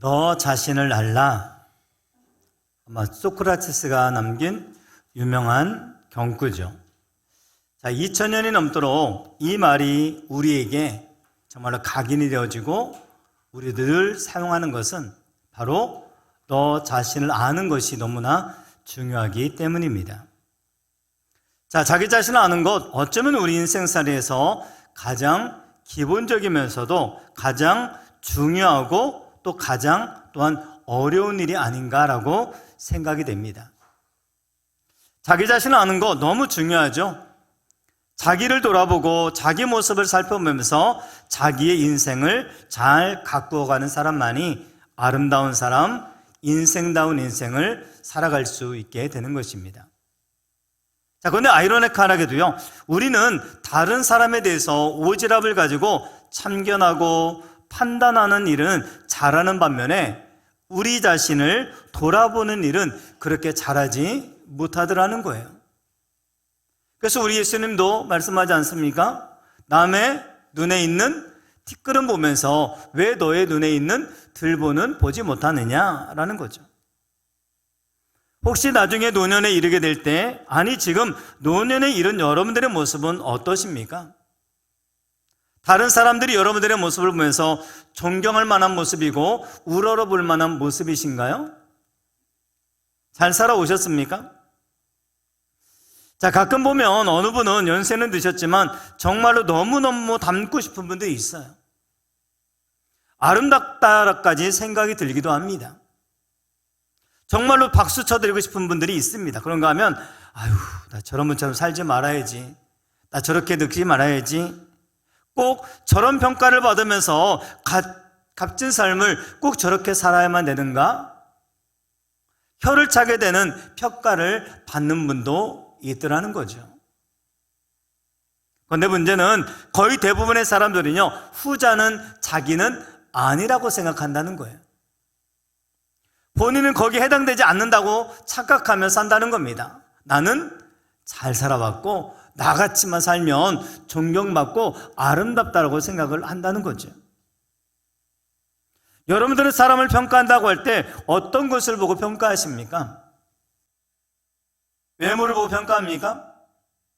너 자신을 알라. 아마 소크라테스가 남긴 유명한 경구죠. 자, 2000년이 넘도록 이 말이 우리에게 정말로 각인이 되어지고 우리 늘 사용하는 것은 바로 너 자신을 아는 것이 너무나 중요하기 때문입니다. 자, 자기 자신을 아는 것, 어쩌면 우리 인생살이에서 가장 기본적이면서도 가장 중요하고 또 가장 또한 어려운 일이 아닌가라고 생각이 됩니다. 자기 자신을 아는 것 너무 중요하죠. 자기를 돌아보고 자기 모습을 살펴보면서 자기의 인생을 잘 가꾸어가는 사람만이 아름다운 사람, 인생다운 인생을 살아갈 수 있게 되는 것입니다. 자, 그런데 아이러니컬하게도요, 우리는 다른 사람에 대해서 오지랖을 가지고 참견하고 판단하는 일은 잘하는 반면에 우리 자신을 돌아보는 일은 그렇게 잘하지 못하더라는 거예요. 그래서 우리 예수님도 말씀하지 않습니까? 남의 눈에 있는 티끌은 보면서 왜 너의 눈에 있는 들보는 보지 못하느냐라는 거죠. 혹시 나중에 노년에 이르게 될 때, 아니 지금 노년에 이른 여러분들의 모습은 어떠십니까? 다른 사람들이 여러분들의 모습을 보면서 존경할 만한 모습이고 우러러 볼 만한 모습이신가요? 잘 살아오셨습니까? 자, 가끔 보면 어느 분은 연세는 드셨지만 정말로 너무너무 닮고 싶은 분들이 있어요. 아름답다라까지 생각이 들기도 합니다. 정말로 박수 쳐드리고 싶은 분들이 있습니다. 그런가 하면 아유, 나 저런 분처럼 살지 말아야지, 나 저렇게 늙지 말아야지, 꼭 저런 평가를 받으면서 값진 삶을 꼭 저렇게 살아야만 되는가? 혀를 차게 되는 평가를 받는 분도 있더라는 거죠. 그런데 문제는 거의 대부분의 사람들은요, 후자는 자기는 아니라고 생각한다는 거예요. 본인은 거기에 해당되지 않는다고 착각하며 산다는 겁니다. 나는 잘 살아왔고 나같이만 살면 존경받고 아름답다라고 생각을 한다는 거죠. 여러분들은 사람을 평가한다고 할 때 어떤 것을 보고 평가하십니까? 외모를 보고 평가합니까?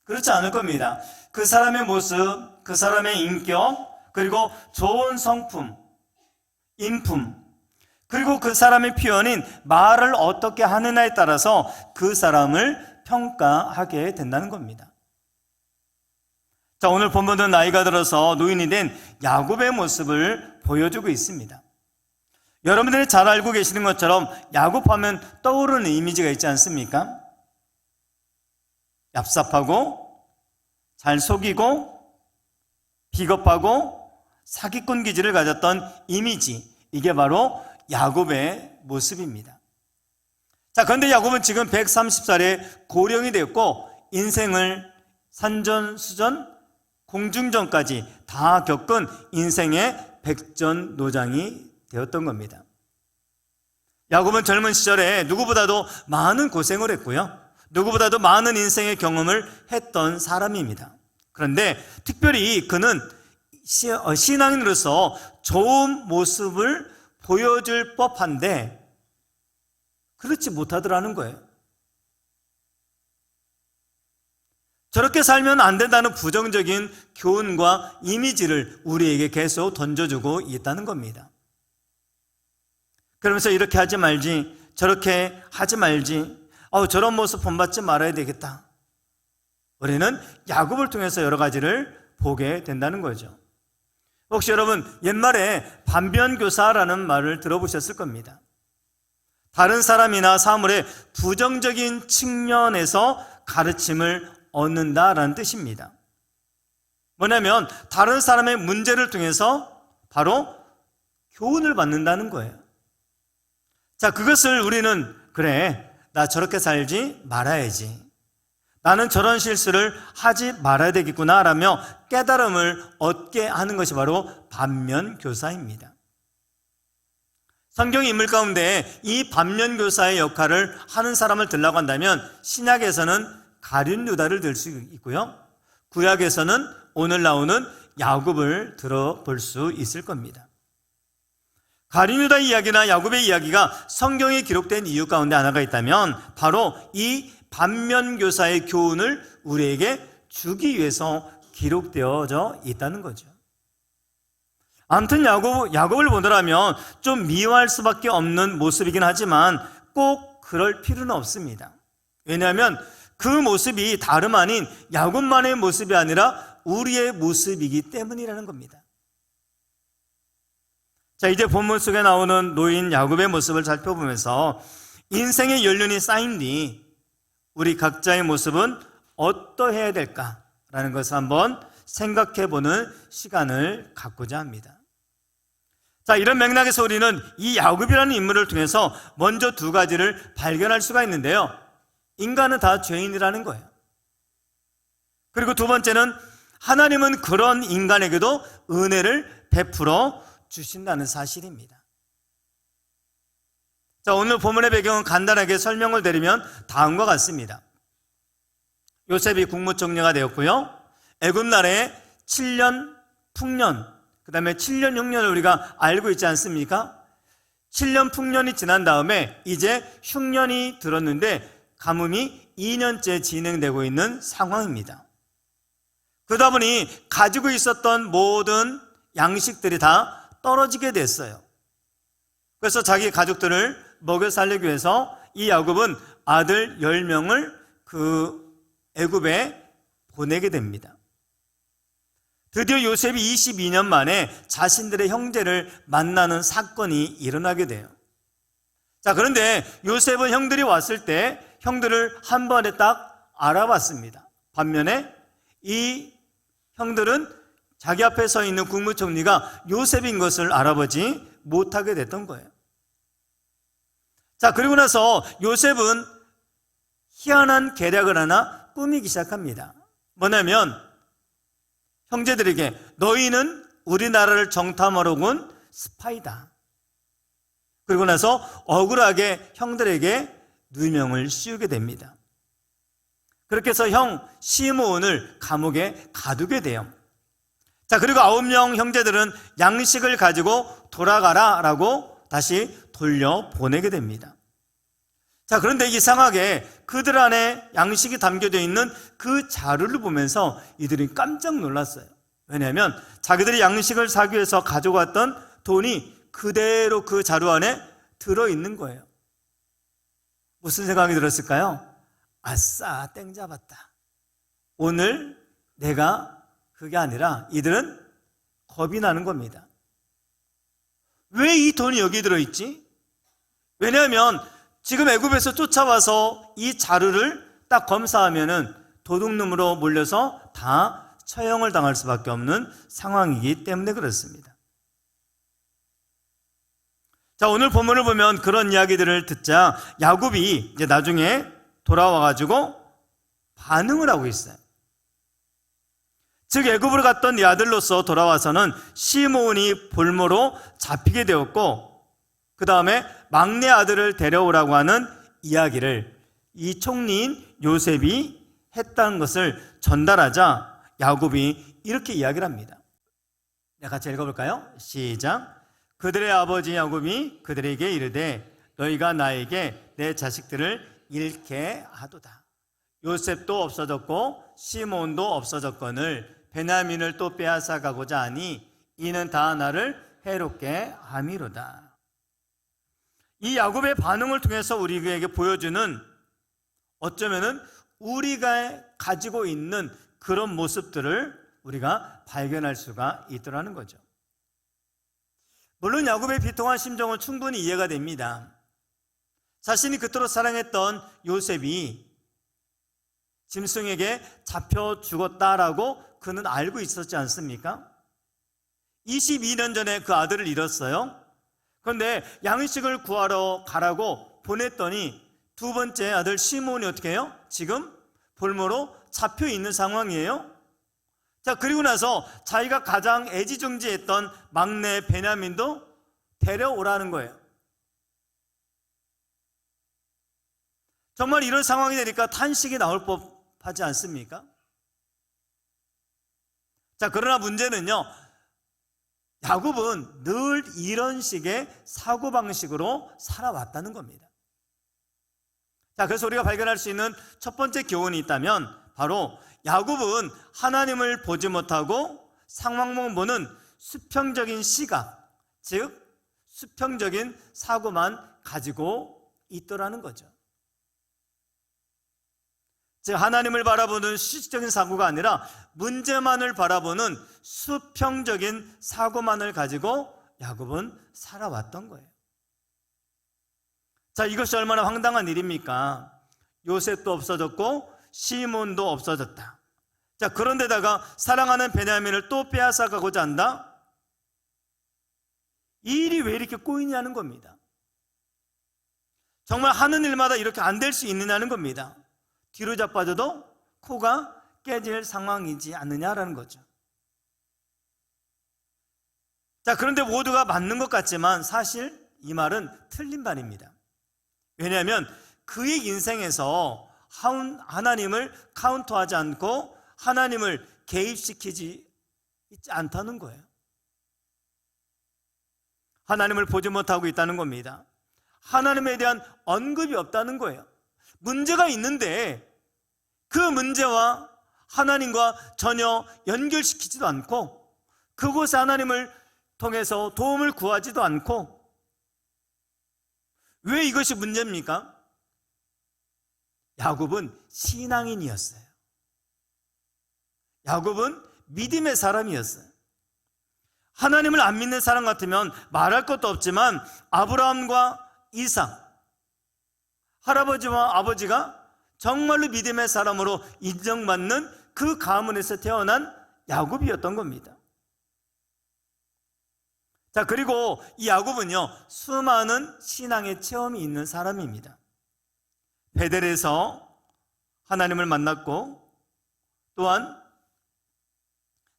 그렇지 않을 겁니다. 그 사람의 모습, 그 사람의 인격, 그리고 좋은 성품, 인품, 그리고 그 사람의 표현인 말을 어떻게 하느냐에 따라서 그 사람을 평가하게 된다는 겁니다. 자, 오늘 본문은 나이가 들어서 노인이 된 야곱의 모습을 보여주고 있습니다. 여러분들이 잘 알고 계시는 것처럼 야곱하면 떠오르는 이미지가 있지 않습니까? 얍삽하고 잘 속이고 비겁하고 사기꾼 기질을 가졌던 이미지, 이게 바로 야곱의 모습입니다. 자, 그런데 야곱은 지금 130살에 고령이 되었고 인생을 산전수전 공중전까지 다 겪은 인생의 백전노장이 되었던 겁니다. 야곱은 젊은 시절에 누구보다도 많은 고생을 했고요, 누구보다도 많은 인생의 경험을 했던 사람입니다. 그런데 특별히 그는 신앙인으로서 좋은 모습을 보여줄 법한데 그렇지 못하더라는 거예요. 저렇게 살면 안 된다는 부정적인 교훈과 이미지를 우리에게 계속 던져주고 있다는 겁니다. 그러면서 이렇게 하지 말지, 저렇게 하지 말지, 저런 모습 본받지 말아야 되겠다. 우리는 야곱을 통해서 여러 가지를 보게 된다는 거죠. 혹시 여러분 옛말에 반면교사라는 말을 들어보셨을 겁니다. 다른 사람이나 사물의 부정적인 측면에서 가르침을 얻는다라는 뜻입니다. 뭐냐면 다른 사람의 문제를 통해서 바로 교훈을 받는다는 거예요. 자, 그것을 우리는 그래, 나 저렇게 살지 말아야지, 나는 저런 실수를 하지 말아야 되겠구나 라며 깨달음을 얻게 하는 것이 바로 반면교사입니다. 성경 인물 가운데 이 반면교사의 역할을 하는 사람을 들라고 한다면 신약에서는 가룟 유다를 들 수 있고요, 구약에서는 오늘 나오는 야곱을 들어볼 수 있을 겁니다. 가룟유다 이야기나 야곱의 이야기가 성경에 기록된 이유 가운데 하나가 있다면 바로 이 반면교사의 교훈을 우리에게 주기 위해서 기록되어져 있다는 거죠. 아무튼 야곱을 보더라면 좀 미워할 수밖에 없는 모습이긴 하지만 꼭 그럴 필요는 없습니다. 왜냐하면 그 모습이 다름 아닌 야곱만의 모습이 아니라 우리의 모습이기 때문이라는 겁니다. 자, 이제 본문 속에 나오는 노인 야곱의 모습을 살펴보면서 인생의 연륜이 쌓인 뒤 우리 각자의 모습은 어떠해야 될까라는 것을 한번 생각해보는 시간을 갖고자 합니다. 자, 이런 맥락에서 우리는 이 야곱이라는 인물을 통해서 먼저 두 가지를 발견할 수가 있는데요. 인간은 다 죄인이라는 거예요. 그리고 두 번째는 하나님은 그런 인간에게도 은혜를 베풀어 주신다는 사실입니다. 자, 오늘 본문의 배경은 간단하게 설명을 드리면 다음과 같습니다. 요셉이 국무총리가 되었고요. 애굽 나라에 7년 풍년, 그 다음에 7년 흉년을 우리가 알고 있지 않습니까? 7년 풍년이 지난 다음에 이제 흉년이 들었는데 가뭄이 2년째 진행되고 있는 상황입니다. 그러다 보니 가지고 있었던 모든 양식들이 다 떨어지게 됐어요. 그래서 자기 가족들을 먹여 살리기 위해서 이 야곱은 아들 10명을 그 애굽에 보내게 됩니다. 드디어 요셉이 22년 만에 자신들의 형제를 만나는 사건이 일어나게 돼요. 자, 그런데 요셉은 형들이 왔을 때 형들을 한 번에 딱 알아봤습니다. 반면에 이 형들은 자기 앞에 서 있는 국무총리가 요셉인 것을 알아보지 못하게 됐던 거예요. 자, 그리고 나서 요셉은 희한한 계략을 하나 꾸미기 시작합니다. 뭐냐면 형제들에게 너희는 우리나라를 정탐하러 온 스파이다. 그리고 나서 억울하게 형들에게 누명을 씌우게 됩니다. 그렇게 해서 형 시므온을 감옥에 가두게 돼요. 자, 그리고 9명 형제들은 양식을 가지고 돌아가라 라고 다시 돌려보내게 됩니다. 자, 그런데 이상하게 그들 안에 양식이 담겨져 있는 그 자루를 보면서 이들이 깜짝 놀랐어요. 왜냐하면 자기들이 양식을 사기 위해서 가져갔던 돈이 그대로 그 자루 안에 들어있는 거예요. 무슨 생각이 들었을까요? 아싸, 땡 잡았다. 오늘 내가 그게 아니라 이들은 겁이 나는 겁니다. 왜 이 돈이 여기 들어있지? 왜냐하면 지금 애굽에서 쫓아와서 이 자루를 딱 검사하면은 도둑놈으로 몰려서 다 처형을 당할 수밖에 없는 상황이기 때문에 그렇습니다. 자, 오늘 본문을 보면 그런 이야기들을 듣자 야곱이 이제 나중에 돌아와가지고 반응을 하고 있어요. 즉 애굽으로 갔던 이 아들로서 돌아와서는 시므온이 볼모로 잡히게 되었고 그 다음에 막내 아들을 데려오라고 하는 이야기를 이 총리인 요셉이 했다는 것을 전달하자 야곱이 이렇게 이야기를 합니다. 같이 읽어볼까요? 시작. 그들의 아버지 야곱이 그들에게 이르되 너희가 나에게 내 자식들을 잃게 하도다. 요셉도 없어졌고 시므온도 없어졌거늘 베냐민을 또 빼앗아 가고자 하니 이는 다 나를 해롭게 함이로다. 이 야곱의 반응을 통해서 우리에게 보여주는 어쩌면은 우리가 가지고 있는 그런 모습들을 우리가 발견할 수가 있더라는 거죠. 물론 야곱의 비통한 심정은 충분히 이해가 됩니다. 자신이 그토록 사랑했던 요셉이 짐승에게 잡혀 죽었다라고 그는 알고 있었지 않습니까? 22년 전에 그 아들을 잃었어요. 그런데 양식을 구하러 가라고 보냈더니 두 번째 아들 시므온이 어떻게 해요? 지금 볼모로 잡혀 있는 상황이에요. 자, 그리고 나서 자기가 가장 애지중지했던 막내 베냐민도 데려오라는 거예요. 정말 이런 상황이 되니까 탄식이 나올 법하지 않습니까? 자, 그러나 문제는요, 야곱은 늘 이런 식의 사고방식으로 살아왔다는 겁니다. 자, 그래서 우리가 발견할 수 있는 첫 번째 교훈이 있다면 바로 야곱은 하나님을 보지 못하고 상황만 보는 수평적인 시각, 즉 수평적인 사고만 가지고 있더라는 거죠. 즉 하나님을 바라보는 수직적인 사고가 아니라 문제만을 바라보는 수평적인 사고만을 가지고 야곱은 살아왔던 거예요. 자, 이것이 얼마나 황당한 일입니까? 요셉도 없어졌고 시몬도 없어졌다. 자, 그런데다가 사랑하는 베냐민을 또 빼앗아가고자 한다? 이 일이 왜 이렇게 꼬이냐는 겁니다. 정말 하는 일마다 이렇게 안 될 수 있느냐는 겁니다. 뒤로 자빠져도 코가 깨질 상황이지 않느냐라는 거죠. 자, 그런데 모두가 맞는 것 같지만 사실 이 말은 틀린 말입니다. 왜냐하면 그의 인생에서 하나님을 카운터하지 않고 하나님을 개입시키지 있지 않다는 거예요. 하나님을 보지 못하고 있다는 겁니다. 하나님에 대한 언급이 없다는 거예요. 문제가 있는데 그 문제와 하나님과 전혀 연결시키지도 않고 그곳에 하나님을 통해서 도움을 구하지도 않고, 왜 이것이 문제입니까? 야곱은 신앙인이었어요. 야곱은 믿음의 사람이었어요. 하나님을 안 믿는 사람 같으면 말할 것도 없지만 아브라함과 이삭, 할아버지와 아버지가 정말로 믿음의 사람으로 인정받는 그 가문에서 태어난 야곱이었던 겁니다. 자, 그리고 이 야곱은요, 수많은 신앙의 체험이 있는 사람입니다. 베델에서 하나님을 만났고, 또한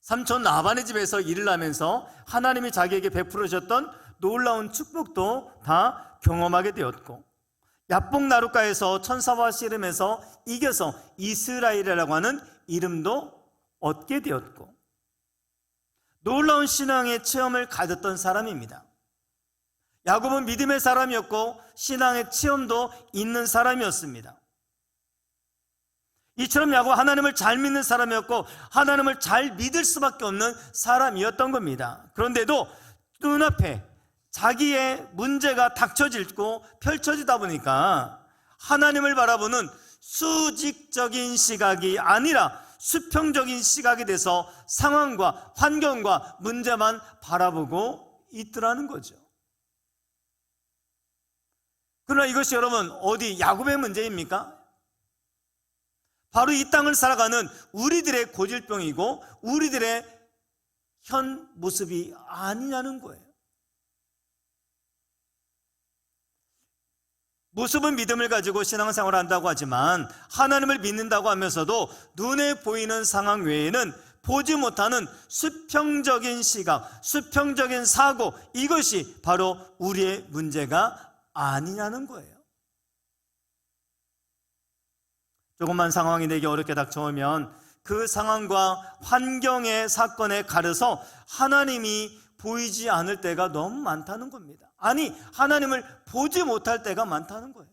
삼촌 라반의 집에서 일을 하면서 하나님이 자기에게 베풀어 주셨던 놀라운 축복도 다 경험하게 되었고, 야복 나룻가에서 천사와 씨름해서 이겨서 이스라엘이라고 하는 이름도 얻게 되었고, 놀라운 신앙의 체험을 가졌던 사람입니다. 야곱은 믿음의 사람이었고 신앙의 체험도 있는 사람이었습니다. 이처럼 야곱은 하나님을 잘 믿는 사람이었고 하나님을 잘 믿을 수밖에 없는 사람이었던 겁니다. 그런데도 눈앞에 자기의 문제가 닥쳐지고 펼쳐지다 보니까 하나님을 바라보는 수직적인 시각이 아니라 수평적인 시각이 돼서 상황과 환경과 문제만 바라보고 있더라는 거죠. 그러나 이것이 여러분 어디 야곱의 문제입니까? 바로 이 땅을 살아가는 우리들의 고질병이고 우리들의 현 모습이 아니냐는 거예요. 모습은 믿음을 가지고 신앙생활을 한다고 하지만 하나님을 믿는다고 하면서도 눈에 보이는 상황 외에는 보지 못하는 수평적인 시각, 수평적인 사고, 이것이 바로 우리의 문제가 아니냐는 거예요. 조금만 상황이 내게 어렵게 닥쳐오면 그 상황과 환경의 사건에 가려서 하나님이 보이지 않을 때가 너무 많다는 겁니다. 아니, 하나님을 보지 못할 때가 많다는 거예요.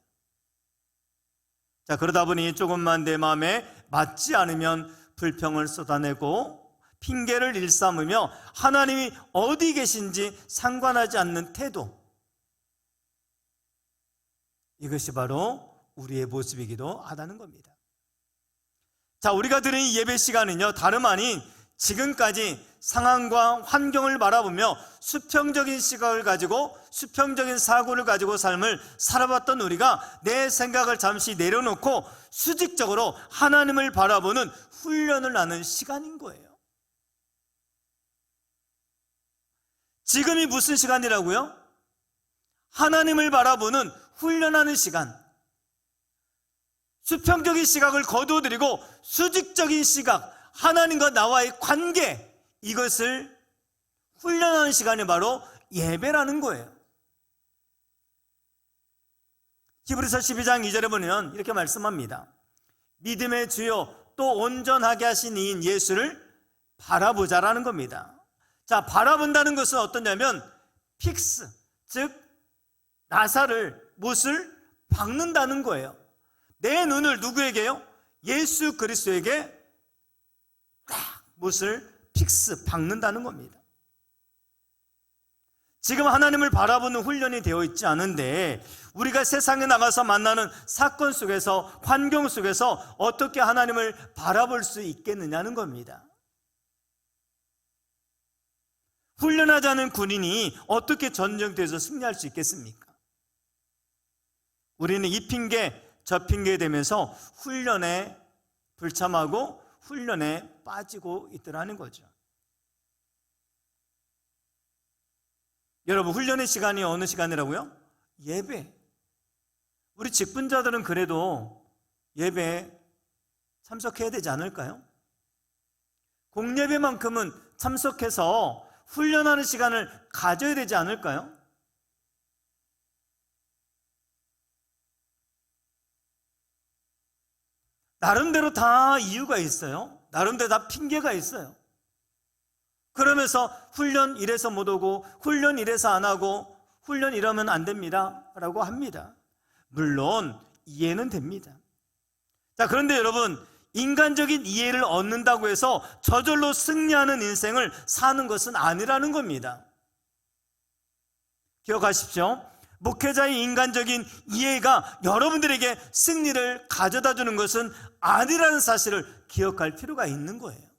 자, 그러다 보니 조금만 내 마음에 맞지 않으면 불평을 쏟아내고 핑계를 일삼으며 하나님이 어디 계신지 상관하지 않는 태도, 이것이 바로 우리의 모습이기도 하다는 겁니다. 자, 우리가 드린 이 예배 시간은요, 다름 아닌 지금까지 상황과 환경을 바라보며 수평적인 시각을 가지고 수평적인 사고를 가지고 삶을 살아봤던 우리가 내 생각을 잠시 내려놓고 수직적으로 하나님을 바라보는 훈련을 하는 시간인 거예요. 지금이 무슨 시간이라고요? 하나님을 바라보는 훈련하는 시간. 수평적인 시각을 거두어들이고 수직적인 시각, 하나님과 나와의 관계, 이것을 훈련하는 시간이 바로 예배라는 거예요. 히브리서 12장 2절에 보면 이렇게 말씀합니다. 믿음의 주요 또 온전하게 하신 이인 예수를 바라보자라는 겁니다. 자, 바라본다는 것은 어떠냐면 픽스, 즉 나사를, 못을 박는다는 거예요. 내 눈을 누구에게요? 예수 그리스도에게 딱 못을 픽스, 박는다는 겁니다. 지금 하나님을 바라보는 훈련이 되어 있지 않은데 우리가 세상에 나가서 만나는 사건 속에서, 환경 속에서 어떻게 하나님을 바라볼 수 있겠느냐는 겁니다. 훈련하지 않은 군인이 어떻게 전쟁터에서 승리할 수 있겠습니까? 우리는 이 핑계 저 핑계 되면서 훈련에 불참하고 훈련에 빠지고 있더라는 거죠. 여러분, 훈련의 시간이 어느 시간이라고요? 예배. 우리 직분자들은 그래도 예배에 참석해야 되지 않을까요? 공예배만큼은 참석해서 훈련하는 시간을 가져야 되지 않을까요? 나름대로 다 이유가 있어요. 나름대로 다 핑계가 있어요. 그러면서 훈련 이래서 못 오고, 훈련 이래서 안 하고, 훈련 이러면 안 됩니다 라고 합니다. 물론 이해는 됩니다. 자, 그런데 여러분, 인간적인 이해를 얻는다고 해서 저절로 승리하는 인생을 사는 것은 아니라는 겁니다. 기억하십시오. 목회자의 인간적인 이해가 여러분들에게 승리를 가져다 주는 것은 아니라는 사실을 기억할 필요가 있는 거예요.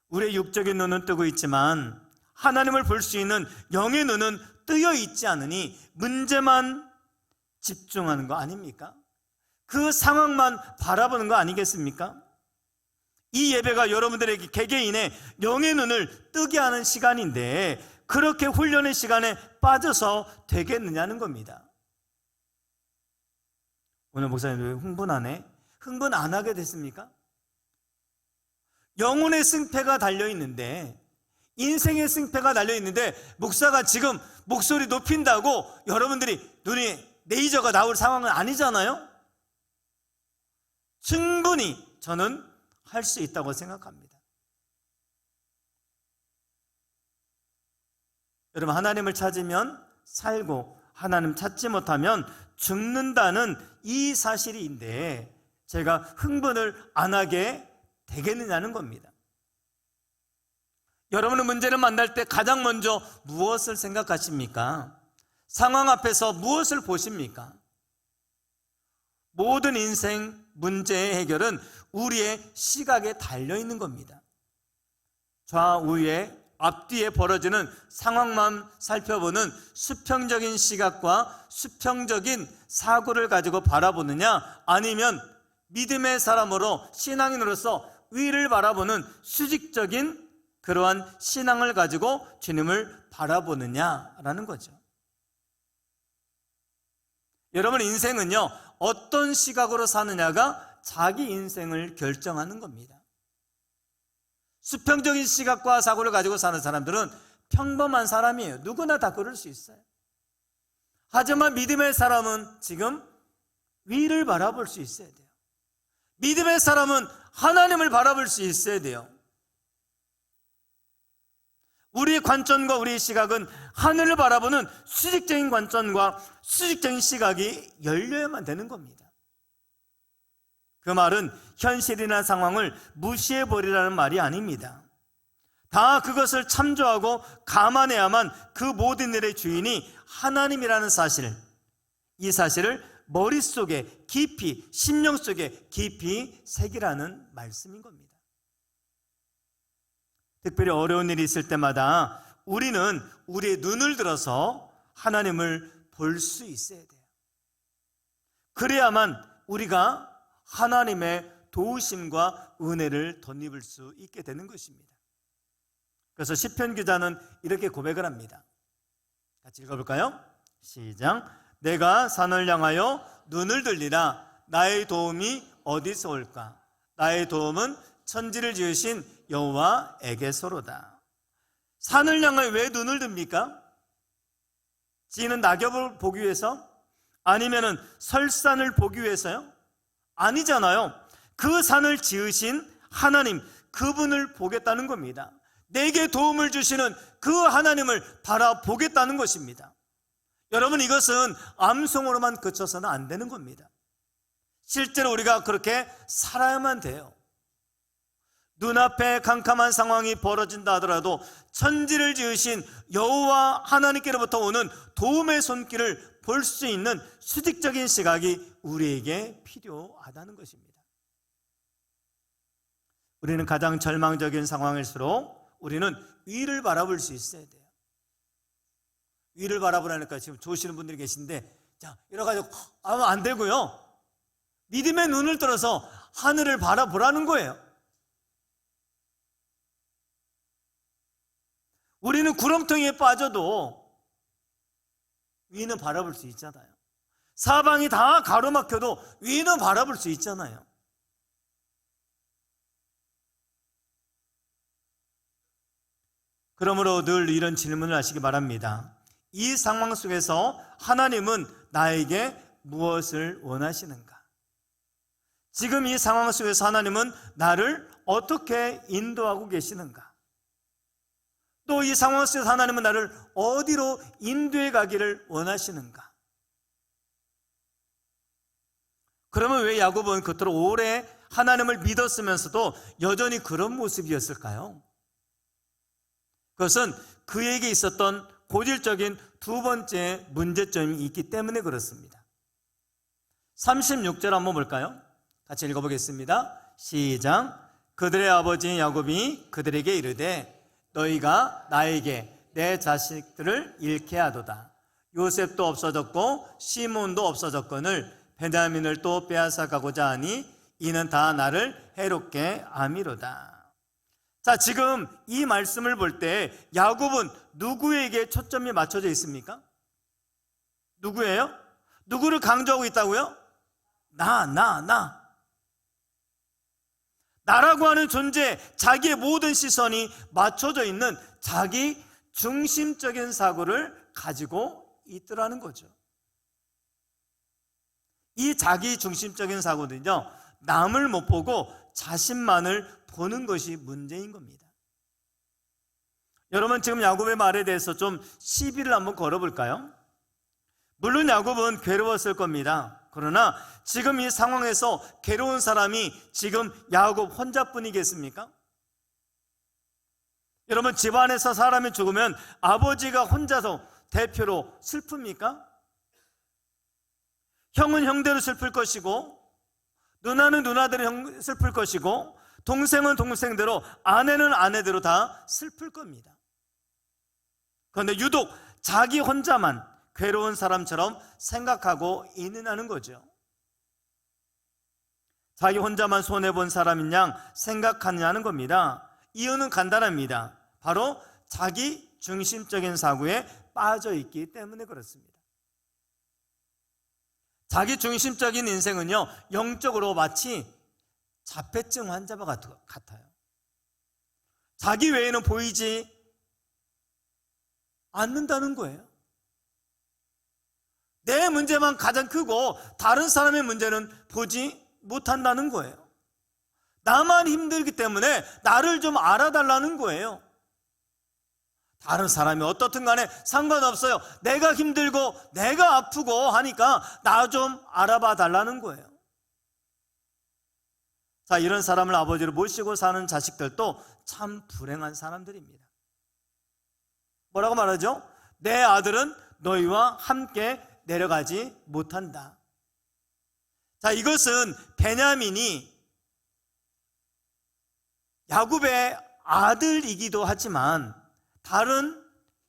우리의 육적인 눈은 뜨고 있지만 하나님을 볼 수 있는 영의 눈은 뜨여 있지 않으니 문제만 집중하는 거 아닙니까? 그 상황만 바라보는 거 아니겠습니까? 이 예배가 여러분들에게 개개인의 영의 눈을 뜨게 하는 시간인데 그렇게 훈련의 시간에 빠져서 되겠느냐는 겁니다. 오늘 목사님 왜 흥분하네? 흥분 안 하게 됐습니까? 영혼의 승패가 달려있는데, 인생의 승패가 달려있는데 목사가 지금 목소리 높인다고 여러분들이 눈이 레이저가 나올 상황은 아니잖아요. 충분히 저는 할 수 있다고 생각합니다. 여러분, 하나님을 찾으면 살고 하나님 찾지 못하면 죽는다는 이 사실인데 제가 흥분을 안 하게 되겠느냐는 겁니다. 여러분은 문제를 만날 때 가장 먼저 무엇을 생각하십니까? 상황 앞에서 무엇을 보십니까? 모든 인생 문제의 해결은 우리의 시각에 달려있는 겁니다. 좌우에 앞뒤에 벌어지는 상황만 살펴보는 수평적인 시각과 수평적인 사고를 가지고 바라보느냐, 아니면 믿음의 사람으로 신앙인으로서 위를 바라보는 수직적인 그러한 신앙을 가지고 주님을 바라보느냐라는 거죠. 여러분, 인생은요, 어떤 시각으로 사느냐가 자기 인생을 결정하는 겁니다. 수평적인 시각과 사고를 가지고 사는 사람들은 평범한 사람이에요. 누구나 다 그럴 수 있어요. 하지만 믿음의 사람은 지금 위를 바라볼 수 있어야 돼요. 믿음의 사람은 하나님을 바라볼 수 있어야 돼요. 우리의 관점과 우리의 시각은 하늘을 바라보는 수직적인 관점과 수직적인 시각이 열려야만 되는 겁니다. 그 말은 현실이나 상황을 무시해버리라는 말이 아닙니다. 다 그것을 참조하고 감안해야만 그 모든 일의 주인이 하나님이라는 사실, 이 사실을 머릿속에 깊이, 심령 속에 깊이 새기라는 말씀인 겁니다. 특별히 어려운 일이 있을 때마다 우리는 우리의 눈을 들어서 하나님을 볼 수 있어야 돼요. 그래야만 우리가 하나님의 도우심과 은혜를 덧입을 수 있게 되는 것입니다. 그래서 시편 기자는 이렇게 고백을 합니다. 같이 읽어볼까요? 시작. 내가 산을 향하여 눈을 들리라. 나의 도움이 어디서 올까? 나의 도움은 천지를 지으신 여호와에게서로다. 산을 향하여 왜 눈을 듭니까? 지는 낙엽을 보기 위해서? 아니면은 설산을 보기 위해서요? 아니잖아요. 그 산을 지으신 하나님, 그분을 보겠다는 겁니다. 내게 도움을 주시는 그 하나님을 바라보겠다는 것입니다. 여러분, 이것은 암송으로만 그쳐서는 안 되는 겁니다. 실제로 우리가 그렇게 살아야만 돼요. 눈앞에 캄캄한 상황이 벌어진다 하더라도 천지를 지으신 여호와 하나님께로부터 오는 도움의 손길을 볼 수 있는 수직적인 시각이 우리에게 필요하다는 것입니다. 우리는 가장 절망적인 상황일수록 우리는 위를 바라볼 수 있어야 돼요. 위를 바라보라니까 지금 좋으시는 분들이 계신데, 자, 이래가지고 하면 안 되고요. 믿음의 눈을 들어서 하늘을 바라보라는 거예요. 우리는 구렁텅이에 빠져도 위는 바라볼 수 있잖아요. 사방이 다 가로막혀도 위는 바라볼 수 있잖아요. 그러므로 늘 이런 질문을 하시기 바랍니다. 이 상황 속에서 하나님은 나에게 무엇을 원하시는가? 지금 이 상황 속에서 하나님은 나를 어떻게 인도하고 계시는가? 또 이 상황 속에서 하나님은 나를 어디로 인도해 가기를 원하시는가? 그러면 왜 야곱은 그토록 오래 하나님을 믿었으면서도 여전히 그런 모습이었을까요? 그것은 그에게 있었던 고질적인 두 번째 문제점이 있기 때문에 그렇습니다. 36절 한번 볼까요? 같이 읽어보겠습니다. 시작. 그들의 아버지 야곱이 그들에게 이르되 너희가 나에게 내 자식들을 잃게 하도다. 요셉도 없어졌고 시몬도 없어졌거늘 베냐민을 또 빼앗아 가고자 하니 이는 다 나를 해롭게 함이로다. 자, 지금 이 말씀을 볼 때 야곱은 누구에게 초점이 맞춰져 있습니까? 누구예요? 누구를 강조하고 있다고요? 나라고 하는 존재, 자기의 모든 시선이 맞춰져 있는 자기 중심적인 사고를 가지고 있더라는 거죠. 이 자기 중심적인 사고는요, 남을 못 보고 자신만을 보는 것이 문제인 겁니다. 여러분, 지금 야곱의 말에 대해서 좀 시비를 한번 걸어볼까요? 물론 야곱은 괴로웠을 겁니다. 그러나 지금 이 상황에서 괴로운 사람이 지금 야곱 혼자뿐이겠습니까? 여러분, 집안에서 사람이 죽으면 아버지가 혼자서 대표로 슬픕니까? 형은 형대로 슬플 것이고, 누나는 누나대로 슬플 것이고, 동생은 동생대로, 아내는 아내대로 다 슬플 겁니다. 그런데 유독 자기 혼자만 괴로운 사람처럼 생각하고 있느냐는 거죠. 자기 혼자만 손해본 사람인 양 생각하느냐는 겁니다. 이유는 간단합니다. 바로 자기 중심적인 사고에 빠져 있기 때문에 그렇습니다. 자기 중심적인 인생은요, 영적으로 마치 자폐증 환자와 같아요. 자기 외에는 보이지 않는다는 거예요. 내 문제만 가장 크고 다른 사람의 문제는 보지 못한다는 거예요. 나만 힘들기 때문에 나를 좀 알아달라는 거예요. 다른 사람이 어떻든 간에 상관없어요. 내가 힘들고 내가 아프고 하니까 나 좀 알아봐 달라는 거예요. 자, 이런 사람을 아버지로 모시고 사는 자식들도 참 불행한 사람들입니다. 뭐라고 말하죠? 내 아들은 너희와 함께 내려가지 못한다. 자, 이것은 베냐민이 야곱의 아들이기도 하지만 다른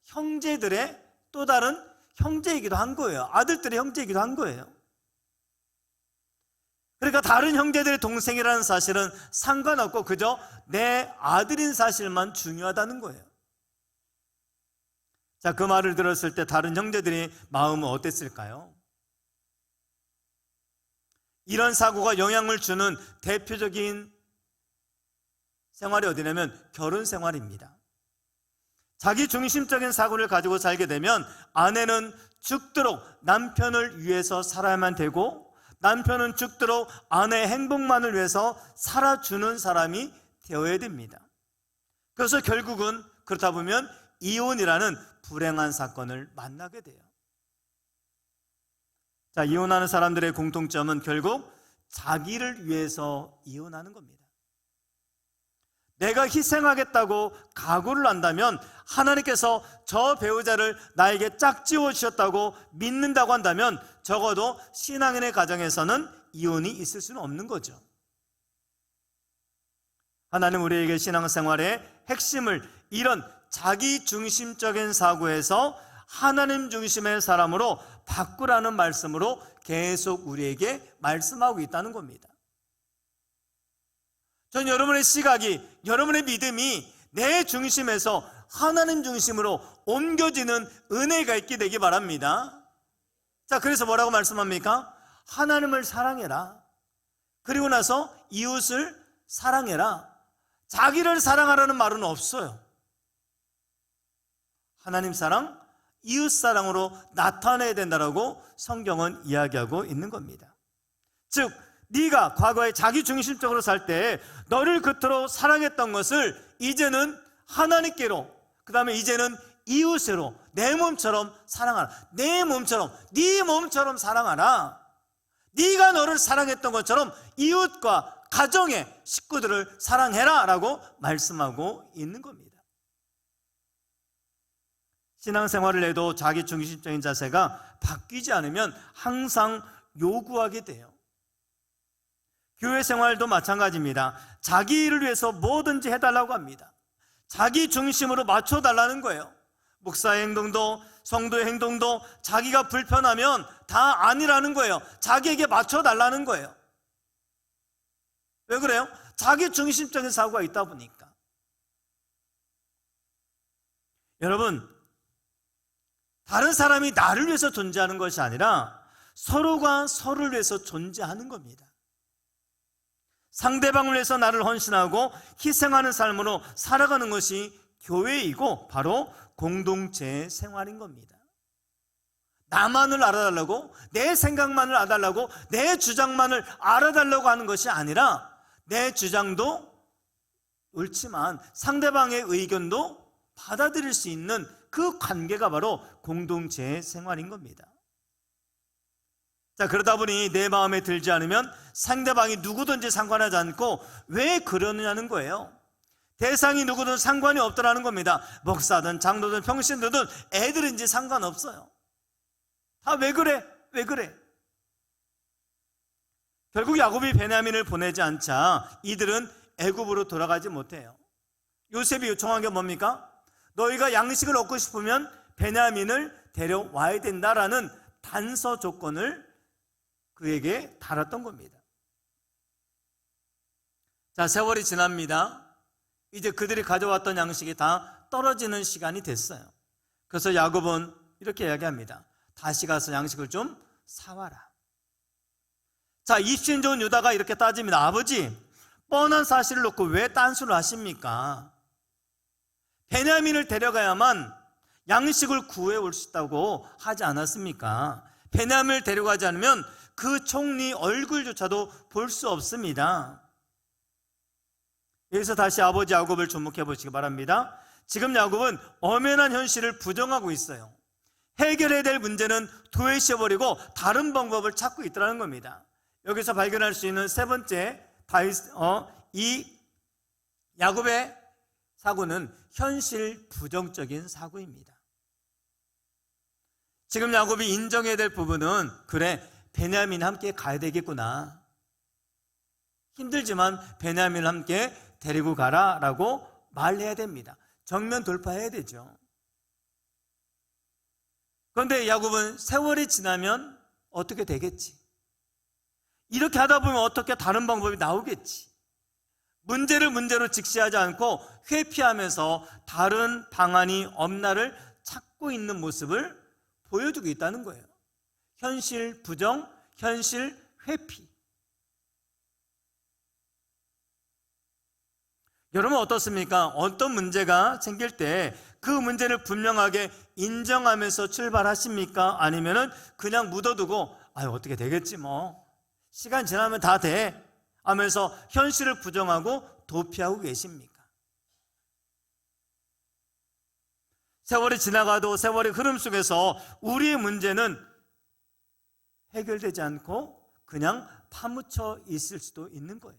형제들의 또 다른 형제이기도 한 거예요. 아들들의 형제이기도 한 거예요. 그러니까 다른 형제들의 동생이라는 사실은 상관없고 그저 내 아들인 사실만 중요하다는 거예요. 자, 그 말을 들었을 때 다른 형제들의 마음은 어땠을까요? 이런 사고가 영향을 주는 대표적인 생활이 어디냐면 결혼 생활입니다. 자기 중심적인 사고를 가지고 살게 되면 아내는 죽도록 남편을 위해서 살아야만 되고 남편은 죽도록 아내의 행복만을 위해서 살아주는 사람이 되어야 됩니다. 그래서 결국은 그렇다 보면 이혼이라는 불행한 사건을 만나게 돼요. 자, 이혼하는 사람들의 공통점은 결국 자기를 위해서 이혼하는 겁니다. 내가 희생하겠다고 각오를 한다면, 하나님께서 저 배우자를 나에게 짝지어 주셨다고 믿는다고 한다면 적어도 신앙인의 가정에서는 이혼이 있을 수는 없는 거죠. 하나님 우리에게 신앙생활의 핵심을 이런 자기중심적인 사고에서 하나님 중심의 사람으로 바꾸라는 말씀으로 계속 우리에게 말씀하고 있다는 겁니다. 전 여러분의 시각이, 여러분의 믿음이 내 중심에서 하나님 중심으로 옮겨지는 은혜가 있게 되기 바랍니다. 자, 그래서 뭐라고 말씀합니까? 하나님을 사랑해라. 그리고 나서 이웃을 사랑해라. 자기를 사랑하라는 말은 없어요. 하나님 사랑, 이웃 사랑으로 나타내야 된다라고 성경은 이야기하고 있는 겁니다. 즉, 네가 과거에 자기중심적으로 살 때 너를 그토록 사랑했던 것을 이제는 하나님께로, 그 다음에 이제는 이웃으로 내 몸처럼 사랑하라. 내 몸처럼, 네 몸처럼 사랑하라. 네가 너를 사랑했던 것처럼 이웃과 가정의 식구들을 사랑해라 라고 말씀하고 있는 겁니다. 신앙생활을 해도 자기중심적인 자세가 바뀌지 않으면 항상 요구하게 돼요. 교회 생활도 마찬가지입니다. 자기 일을 위해서 뭐든지 해달라고 합니다. 자기 중심으로 맞춰달라는 거예요. 목사의 행동도 성도의 행동도 자기가 불편하면 다 아니라는 거예요. 자기에게 맞춰달라는 거예요. 왜 그래요? 자기 중심적인 사고가 있다 보니까. 여러분, 다른 사람이 나를 위해서 존재하는 것이 아니라 서로가 서로를 위해서 존재하는 겁니다. 상대방을 위해서 나를 헌신하고 희생하는 삶으로 살아가는 것이 교회이고 바로 공동체 생활인 겁니다. 나만을 알아달라고, 내 생각만을 알아달라고, 내 주장만을 알아달라고 하는 것이 아니라 내 주장도 옳지만 상대방의 의견도 받아들일 수 있는 그 관계가 바로 공동체 생활인 겁니다. 자, 그러다 보니 내 마음에 들지 않으면 상대방이 누구든지 상관하지 않고 왜 그러느냐는 거예요. 대상이 누구든 상관이 없더라는 겁니다. 목사든 장로든 평신도든 애들인지 상관없어요. 다 왜 그래? 왜 그래? 결국 야곱이 베냐민을 보내지 않자 이들은 애굽으로 돌아가지 못해요. 요셉이 요청한 게 뭡니까? 너희가 양식을 얻고 싶으면 베냐민을 데려와야 된다라는 단서 조건을 그에게 달았던 겁니다. 자, 세월이 지납니다. 이제 그들이 가져왔던 양식이 다 떨어지는 시간이 됐어요. 그래서 야곱은 이렇게 이야기합니다. 다시 가서 양식을 좀 사와라. 자, 입신 좋은 유다가 이렇게 따집니다. 아버지, 뻔한 사실을 놓고 왜 딴소리를 하십니까? 베냐민을 데려가야만 양식을 구해올 수 있다고 하지 않았습니까? 베냐민을 데려가지 않으면 그 총리 얼굴조차도 볼 수 없습니다. 여기서 다시 아버지 야곱을 주목해 보시기 바랍니다. 지금 야곱은 엄연한 현실을 부정하고 있어요. 해결해야 될 문제는 도외시해버리고 다른 방법을 찾고 있다는 겁니다. 여기서 발견할 수 있는 세 번째 이 야곱의 사고는 현실 부정적인 사고입니다. 지금 야곱이 인정해야 될 부분은, 그래, 베냐민 함께 가야 되겠구나. 힘들지만 베냐민을 함께 데리고 가라 라고 말해야 됩니다. 정면 돌파해야 되죠. 그런데 야곱은 세월이 지나면 어떻게 되겠지? 이렇게 하다 보면 어떻게 다른 방법이 나오겠지? 문제를 문제로 직시하지 않고 회피하면서 다른 방안이 없나를 찾고 있는 모습을 보여주고 있다는 거예요. 현실 부정, 현실 회피. 여러분 어떻습니까? 어떤 문제가 생길 때 그 문제를 분명하게 인정하면서 출발하십니까? 아니면은 그냥 묻어두고 어떻게 되겠지 뭐, 시간 지나면 다 돼 하면서 현실을 부정하고 도피하고 계십니까? 세월이 지나가도 세월의 흐름 속에서 우리의 문제는 해결되지 않고 그냥 파묻혀 있을 수도 있는 거예요.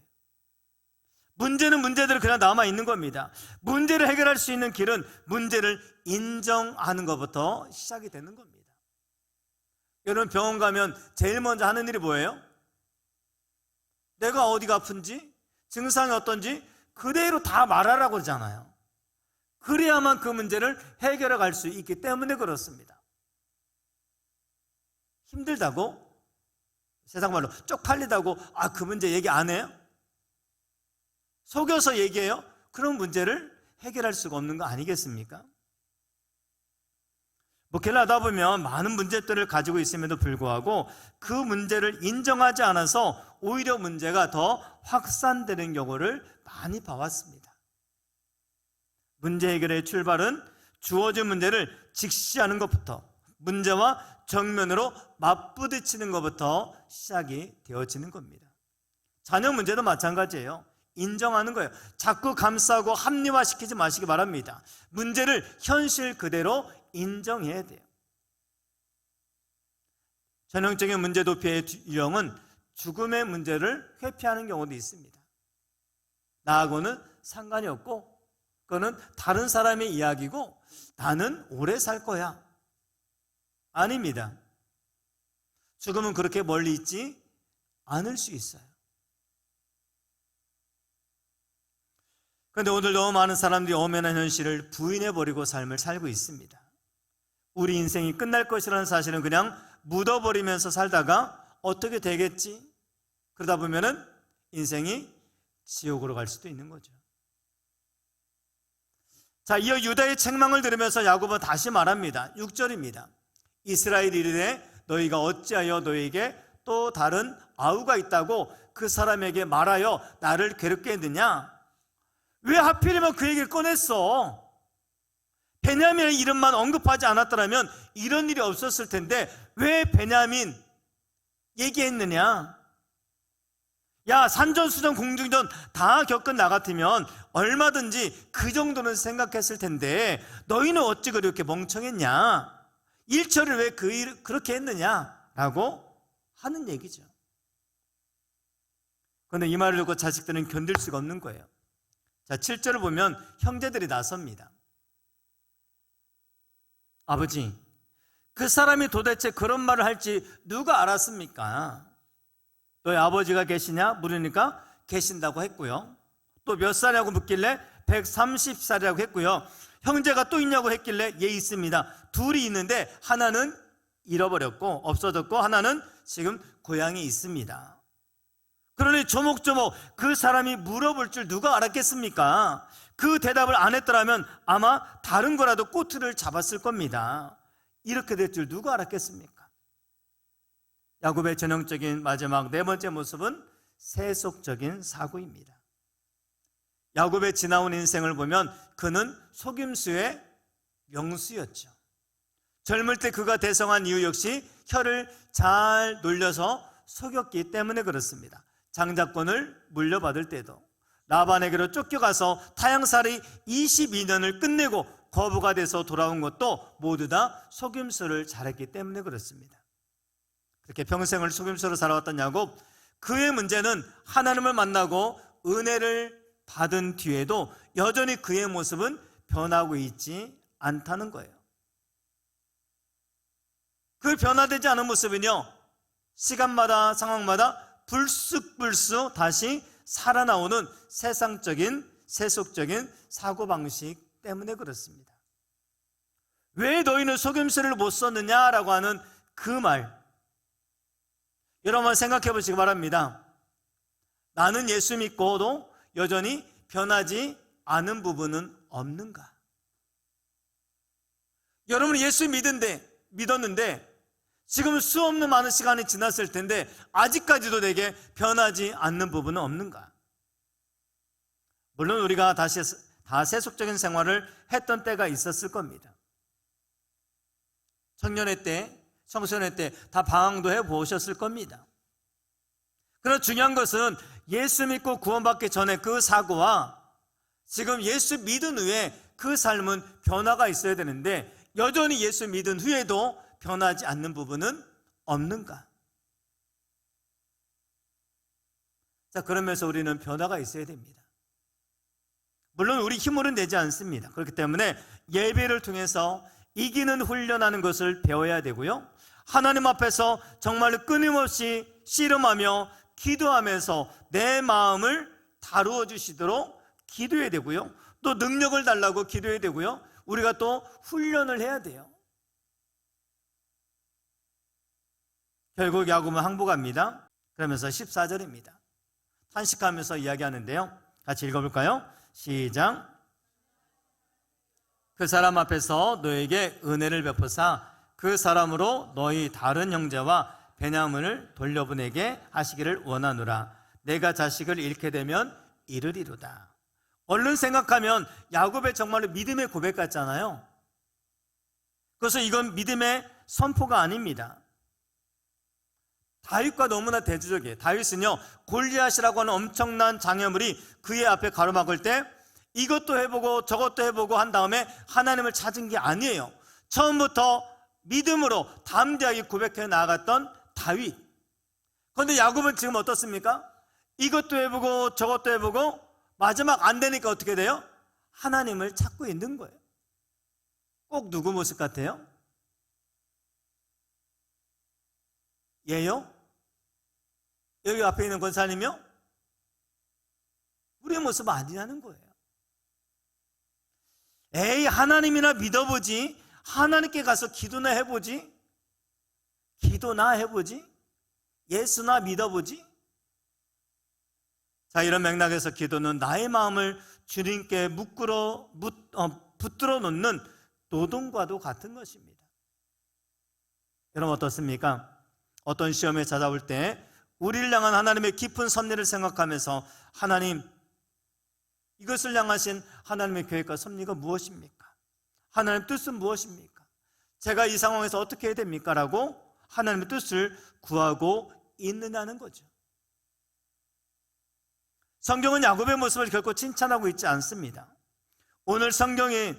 문제는 문제대로 그냥 남아있는 겁니다. 문제를 해결할 수 있는 길은 문제를 인정하는 것부터 시작이 되는 겁니다. 여러분, 병원 가면 제일 먼저 하는 일이 뭐예요? 내가 어디가 아픈지, 증상이 어떤지 그대로 다 말하라고 그러잖아요. 그래야만 그 문제를 해결해 갈 수 있기 때문에 그렇습니다. 힘들다고? 세상 말로 쪽팔리다고 그 문제 얘기 안 해요? 속여서 얘기해요? 그런 문제를 해결할 수가 없는 거 아니겠습니까? 목회를 하다 보면 많은 문제들을 가지고 있음에도 불구하고 그 문제를 인정하지 않아서 오히려 문제가 더 확산되는 경우를 많이 봐왔습니다. 문제 해결의 출발은 주어진 문제를 직시하는 것부터, 문제와 정면으로 맞부딪히는 것부터 시작이 되어지는 겁니다. 자녀 문제도 마찬가지예요. 인정하는 거예요. 자꾸 감싸고 합리화시키지 마시기 바랍니다. 문제를 현실 그대로 인정해야 돼요. 전형적인 문제 도피의 유형은 죽음의 문제를 회피하는 경우도 있습니다. 나하고는 상관이 없고 그거는 다른 사람의 이야기고 나는 오래 살 거야. 아닙니다. 죽음은 그렇게 멀리 있지 않을 수 있어요. 그런데 오늘 너무 많은 사람들이 엄연한 현실을 부인해버리고 삶을 살고 있습니다. 우리 인생이 끝날 것이라는 사실은 그냥 묻어버리면서 살다가 어떻게 되겠지? 그러다 보면은 인생이 지옥으로 갈 수도 있는 거죠. 자, 이어 유다의 책망을 들으면서 야곱은 다시 말합니다. 6절입니다. 이스라엘이 이르되 너희가 어찌하여 너희에게 또 다른 아우가 있다고 그 사람에게 말하여 나를 괴롭게 했느냐? 왜 하필이면 그 얘기를 꺼냈어? 베냐민의 이름만 언급하지 않았더라면 이런 일이 없었을 텐데 왜 베냐민 얘기했느냐? 야, 산전수전 공중전 다 겪은 나 같으면 얼마든지 그 정도는 생각했을 텐데 너희는 어찌 그렇게 멍청했냐? 일처리를 왜 그렇게 했느냐? 라고 하는 얘기죠. 그런데 이 말을 듣고 자식들은 견딜 수가 없는 거예요. 자, 7절을 보면 형제들이 나섭니다. 아버지, 그 사람이 도대체 그런 말을 할지 누가 알았습니까? 너희 아버지가 계시냐? 물으니까 계신다고 했고요. 또 몇 살이라고 묻길래 130살이라고 했고요. 형제가 또 있냐고 했길래 예, 있습니다. 둘이 있는데 하나는 잃어버렸고 없어졌고 하나는 지금 고향에 있습니다. 그러니 조목조목 그 사람이 물어볼 줄 누가 알았겠습니까? 그 대답을 안 했더라면 아마 다른 거라도 꼬투리를 잡았을 겁니다. 이렇게 될 줄 누가 알았겠습니까? 야곱의 전형적인 마지막 네 번째 모습은 세속적인 사고입니다. 야곱의 지나온 인생을 보면 그는 속임수의 명수였죠. 젊을 때 그가 대성한 이유 역시 혀를 잘 놀려서 속였기 때문에 그렇습니다. 장자권을 물려받을 때도 라반에게로 쫓겨가서 타향살이 22년을 끝내고 거부가 돼서 돌아온 것도 모두 다 속임수를 잘했기 때문에 그렇습니다. 그렇게 평생을 속임수로 살아왔던 야곱, 그의 문제는 하나님을 만나고 은혜를 받은 뒤에도 여전히 그의 모습은 변하고 있지 않다는 거예요. 그 변화되지 않은 모습은요, 시간마다 상황마다 불쑥불쑥 다시 살아나오는 세상적인 세속적인 사고방식 때문에 그렇습니다. 왜 너희는 속임수를 못 썼느냐라고 하는 그 말, 여러분 생각해 보시기 바랍니다. 나는 예수 믿고도 여전히 변하지 않은 부분은 없는가? 여러분은 예수 믿었는데 지금 수없는 많은 시간이 지났을 텐데 아직까지도 내게 변하지 않는 부분은 없는가? 물론 우리가 다 세속적인 생활을 했던 때가 있었을 겁니다. 청년회 때, 청소년회 때 다 방황도 해보셨을 겁니다. 그러나 중요한 것은 예수 믿고 구원받기 전에 그 사고와 지금 예수 믿은 후에 그 삶은 변화가 있어야 되는데 여전히 예수 믿은 후에도 변하지 않는 부분은 없는가? 자, 그러면서 우리는 변화가 있어야 됩니다. 물론 우리 힘으로는 되지 않습니다. 그렇기 때문에 예배를 통해서 이기는 훈련하는 것을 배워야 되고요, 하나님 앞에서 정말로 끊임없이 씨름하며 기도하면서 내 마음을 다루어 주시도록 기도해야 되고요, 또 능력을 달라고 기도해야 되고요, 우리가 또 훈련을 해야 돼요. 결국 야곱은 항복합니다. 그러면서 14절입니다. 탄식하면서 이야기하는데요, 같이 읽어볼까요? 시작. 그 사람 앞에서 너에게 은혜를 베푸사 그 사람으로 너희 다른 형제와 베냐민을 돌려보내게 하시기를 원하노라. 내가 자식을 잃게 되면 이르리로다. 얼른 생각하면 야곱의 정말로 믿음의 고백 같잖아요. 그래서 이건 믿음의 선포가 아닙니다. 다윗과 너무나 대조적이에요. 다윗은요, 골리앗이라고 하는 엄청난 장애물이 그의 앞에 가로막을 때 이것도 해보고 저것도 해보고 한 다음에 하나님을 찾은 게 아니에요. 처음부터 믿음으로 담대하게 고백해 나아갔던 다윗. 그런데 야곱은 지금 어떻습니까? 이것도 해보고 저것도 해보고 마지막 안 되니까 어떻게 돼요? 하나님을 찾고 있는 거예요. 꼭 누구 모습 같아요? 얘요? 여기 앞에 있는 권사님이요? 우리의 모습 아니라는 거예요. 에이, 하나님이나 믿어보지, 하나님께 가서 기도나 해보지, 기도나 해보지, 예수나 믿어보지. 자, 이런 맥락에서 기도는 나의 마음을 주님께 붙들어 놓는 노동과도 같은 것입니다. 여러분 어떻습니까? 어떤 시험에 찾아올 때 우리를 향한 하나님의 깊은 섭리를 생각하면서 하나님, 이것을 향하신 하나님의 계획과 섭리가 무엇입니까? 하나님의 뜻은 무엇입니까? 제가 이 상황에서 어떻게 해야 됩니까? 라고 하나님의 뜻을 구하고 있느냐는 거죠. 성경은 야곱의 모습을 결코 칭찬하고 있지 않습니다. 오늘 성경에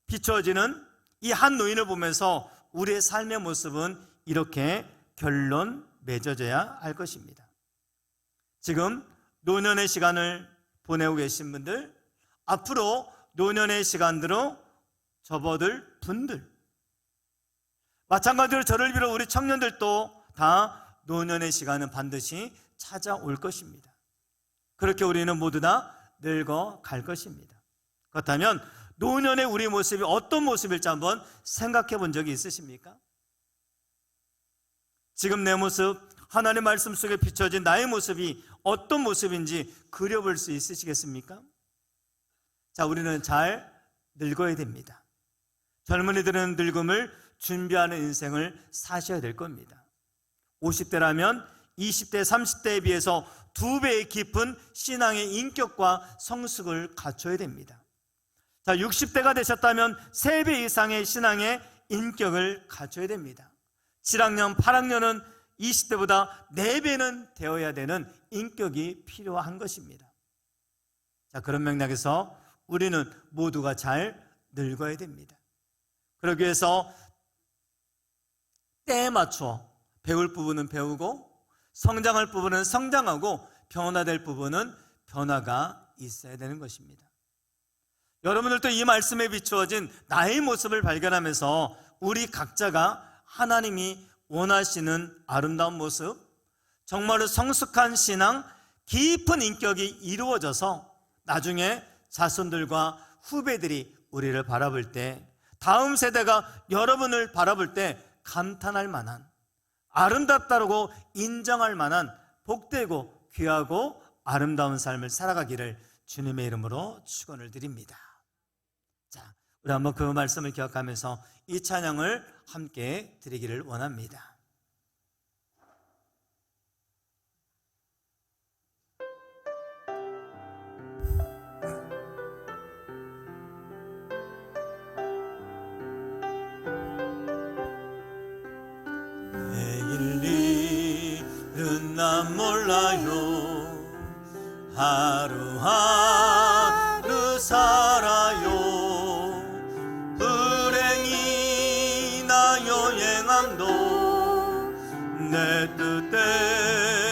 비추어지는 이 한 노인을 보면서 우리의 삶의 모습은 이렇게 결론 맺어져야 할 것입니다. 지금 노년의 시간을 보내고 계신 분들, 앞으로 노년의 시간으로 접어들 분들, 마찬가지로 저를 비롯 우리 청년들도 다 노년의 시간은 반드시 찾아올 것입니다. 그렇게 우리는 모두 다 늙어갈 것입니다. 그렇다면 노년의 우리 모습이 어떤 모습일지 한번 생각해 본 적이 있으십니까? 지금 내 모습, 하나님의 말씀 속에 비춰진 나의 모습이 어떤 모습인지 그려볼 수 있으시겠습니까? 자, 우리는 잘 늙어야 됩니다. 젊은이들은 늙음을 준비하는 인생을 사셔야 될 겁니다. 50대라면 20대, 30대에 비해서 2배의 깊은 신앙의 인격과 성숙을 갖춰야 됩니다. 자, 60대가 되셨다면 3배 이상의 신앙의 인격을 갖춰야 됩니다. 7학년, 8학년은 20대보다 4배는 되어야 되는 인격이 필요한 것입니다. 자, 그런 맥락에서 우리는 모두가 잘 늙어야 됩니다. 그러기 위해서 때에 맞춰 배울 부분은 배우고, 성장할 부분은 성장하고, 변화될 부분은 변화가 있어야 되는 것입니다. 여러분들도 이 말씀에 비추어진 나의 모습을 발견하면서 우리 각자가 하나님이 원하시는 아름다운 모습, 정말로 성숙한 신앙, 깊은 인격이 이루어져서 나중에 자손들과 후배들이 우리를 바라볼 때, 다음 세대가 여러분을 바라볼 때 감탄할 만한, 아름답다고 인정할 만한 복되고 귀하고 아름다운 삶을 살아가기를 주님의 이름으로 축원을 드립니다. 자, 우리 한번 그 말씀을 기억하면서 이 찬양을 함께 드리기를 원합니다. 내일 일은 난 몰라요. 하루하루 살아요. 불행이나 여행함도 내 뜻대로